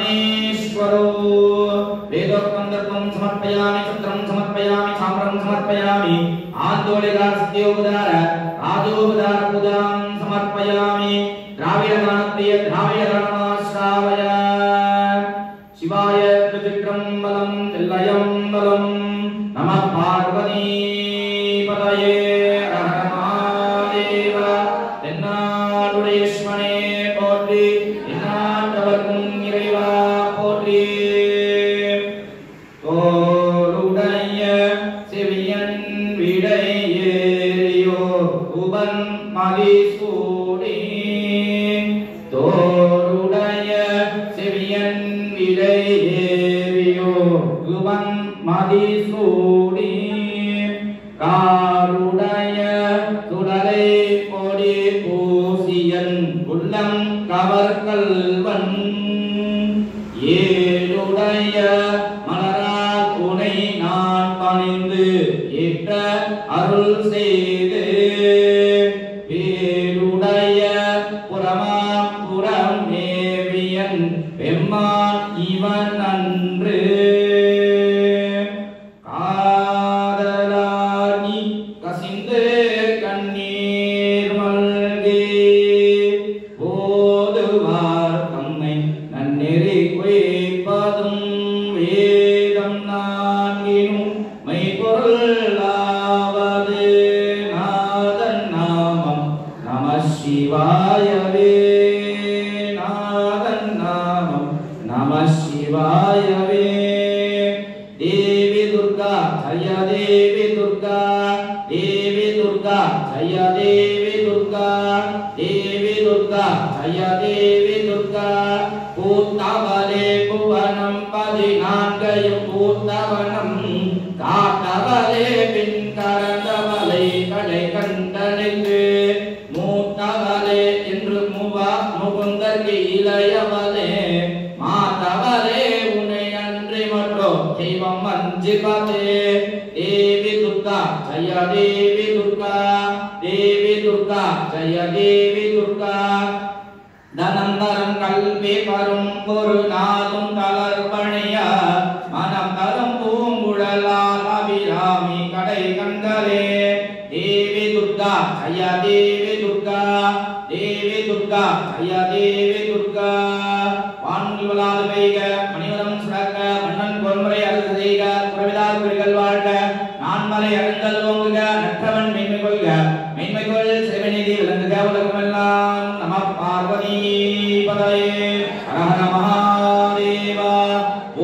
प्राणेश्वरो वेदोक्तं दर्पं समर्पयामि चित्रं समर्पयामि साम्रं समर्पयामि आन्दोलिका सत्योपदार राजोपदार पूजां समर्पयामि द्राविडगानप्रिय द्राविडगानमाश्रावय शिवाय त्रिविक्रमबलं तिल्लयम्बलं नमः पार्वतीपतये हर महादेव தென்னாடுடையேஸ்வரனே போற்றி எந்நாட்டவர்க்கும் இறைவா போற்றி தோளுடைய செவியன் விடையேறியோ உபன் மதிசூடி தோளுடைய செவியன் விடையேறியோ உபன் மதிசூடி காருடைய சுடலை கொடி பூசியன் உள்ளம் கவர்கல்வன் ஏழுடைய மலரால் துணை நான் பணிந்து ஏற்ற அருள் செய்து பேருடைய புறமாபுறம் மேவியன் பெம்மான் இவன் அன்று காதலானி கசிந்து கண்ணீர் மல்கி போதுவார் தம்மை நன்னெறி குய்ப்பதும் வேதம் நான்கினும் மெய்பொருளாவது நாதன் நாமம் நம சிவாயவே நாதன் நாமம் நம சிவாயவே देवी दुर्गा जय देवी दुर्गा देवी दुर्गा जय देवी दुर्गा देवी दुर्गा जय देवी दुर्गा पूतवले भुवनं பதினான்கையும் பூத்தவனம் காத்தவலே பின் கரந்தவலை கடை கண்டனுக்கு மூத்தவலே என்று முகுந்தற்கு இளையவலே மாதவலே தெய்வம் வஞ்சிபதே தேவி துர்கா ஜய தேவி துர்கா தேவி துர்கா ஜய தேவி துர்கா தனந்தரம் கல்வி பரும் ஒரு நாளும் தளர்பணிய மனம் தரும் பூங்குழலால் அபிராமி கடை கண்களே தேவி துர்கா ஜய தேவி துர்கா தேவி துர்கா ஜய தேவி துர்கா வான்முகில் வளாது பெய்க மணிவரம் சுரக்க மன்னன் பொன்முறை அரசு செய்க குறைவிலார் குறிகள் வாழ்க நான்மறை அறங்கள் ஓங்குக நற்றவன் மென்மை கொள்க மென்மை கொள் சிவநிதி விளங்குக உலகமெல்லாம் நம பார்வதீபதயே ஹர ஹர மகாதேவா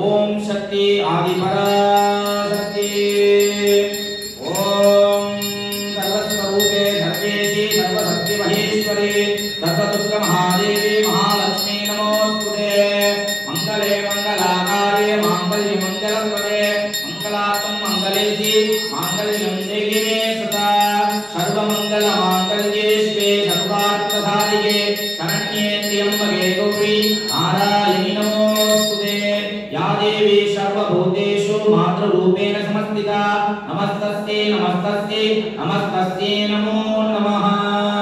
ஓம் சக்தி ஆதிபராசக்தி ஓம் சர்வஸ்வரூபே சர்வேசி சர்வசக்தி மகேஸ்வரி சர்வதுர்க மகாதேவி மகாலட்சுமி நமோஸ்துதே मंगले मंगलाकार्ये मांगल्ये मंगलप्रदे मंगलात्मं मंगलेशि मांगल्यं देहि सदा सर्वमंगल मांगल्ये शिवे सर्वार्थसाधिके शरण्ये त्र्यंबके गौरी नारायणि नमोस्तुते या देवी सर्वभूतेषु मातृरूपेण समस्थिता नमस्तस्यै नमस्तस्यै नमस्तस्यै नमो नमः।